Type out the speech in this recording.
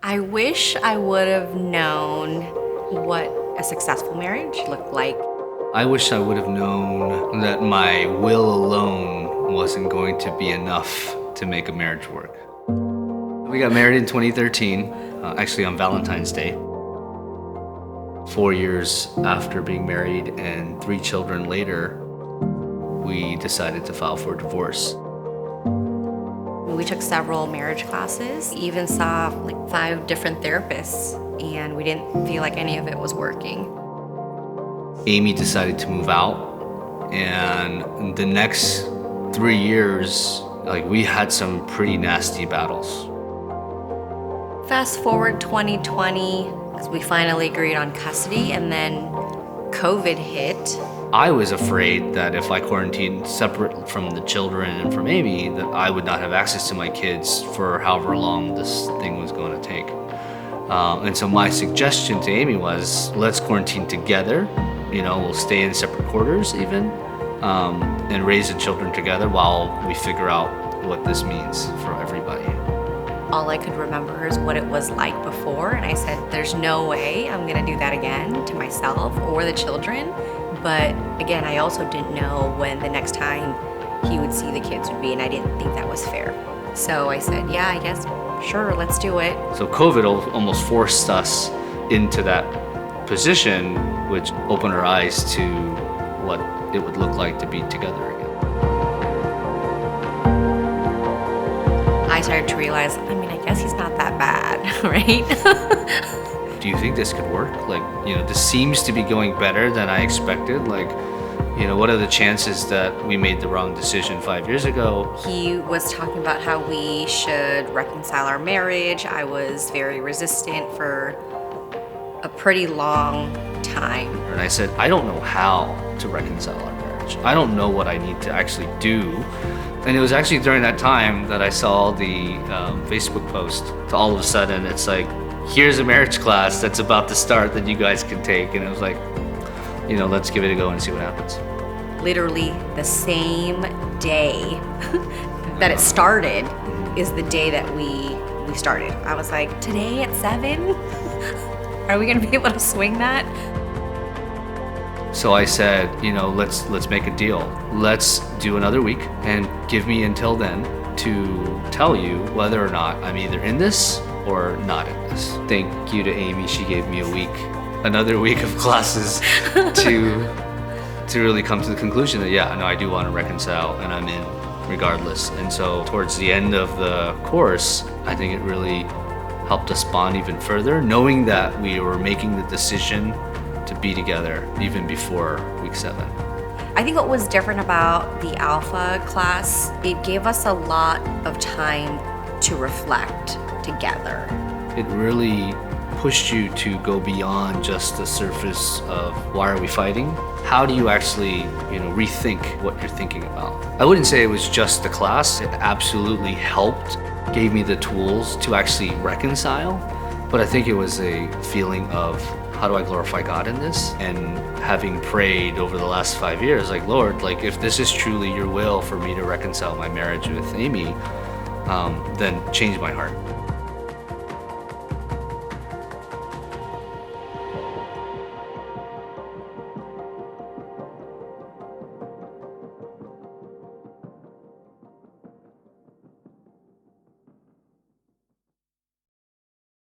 I wish I would have known what a successful marriage looked like. I wish I would have known that my will alone wasn't going to be enough to make a marriage work. We got married in 2013, actually on Valentine's Day. 4 years after being married and 3 children later, we decided to file for divorce. We took several marriage classes, even saw like 5 different therapists, and we didn't feel like any of it was working. Amy decided to move out, and the next 3 years, we had some pretty nasty battles. Fast forward 2020, we finally agreed on custody, and then COVID hit. I was afraid that if I quarantined separate from the children and from Amy, that I would not have access to my kids for however long this thing was going to take. And so my suggestion to Amy was, let's quarantine together. We'll stay in separate quarters even, and raise the children together while we figure out what this means for everybody. All I could remember is what it was like before, and I said, there's no way I'm gonna do that again to myself or the children. But again, I also didn't know when the next time he would see the kids would be, and I didn't think that was fair. So I said, yeah, I guess, sure, let's do it. So COVID almost forced us into that position, which opened our eyes to what it would look like to be together again. I started to realize, I guess he's not that bad, right? Do you think this could work? This seems to be going better than I expected. What are the chances that we made the wrong decision 5 years ago? He was talking about how we should reconcile our marriage. I was very resistant for a pretty long time. And I said, I don't know how to reconcile our marriage. I don't know what I need to actually do. And it was actually during that time that I saw the Facebook post. So all of a sudden, it's like, here's a marriage class that's about to start that you guys can take. And it was like, let's give it a go and see what happens. Literally the same day that it started is the day that we started. I was like, today at 7? Are we gonna be able to swing that? So I said, let's make a deal. Let's do another week and give me until then to tell you whether or not I'm either in this or not in this. Thank you to Amy. She gave me another week of classes to really come to the conclusion that, I do want to reconcile and I'm in regardless. And so towards the end of the course, I think it really helped us bond even further, knowing that we were making the decision to be together even before week 7. I think what was different about the Alpha class, it gave us a lot of time to reflect together. It really pushed you to go beyond just the surface of why are we fighting? How do you actually, rethink what you're thinking about? I wouldn't say it was just the class. It absolutely helped, gave me the tools to actually reconcile. But I think it was a feeling of, how do I glorify God in this? And having prayed over the last 5 years, Lord, if this is truly your will for me to reconcile my marriage with Amy, then change my heart.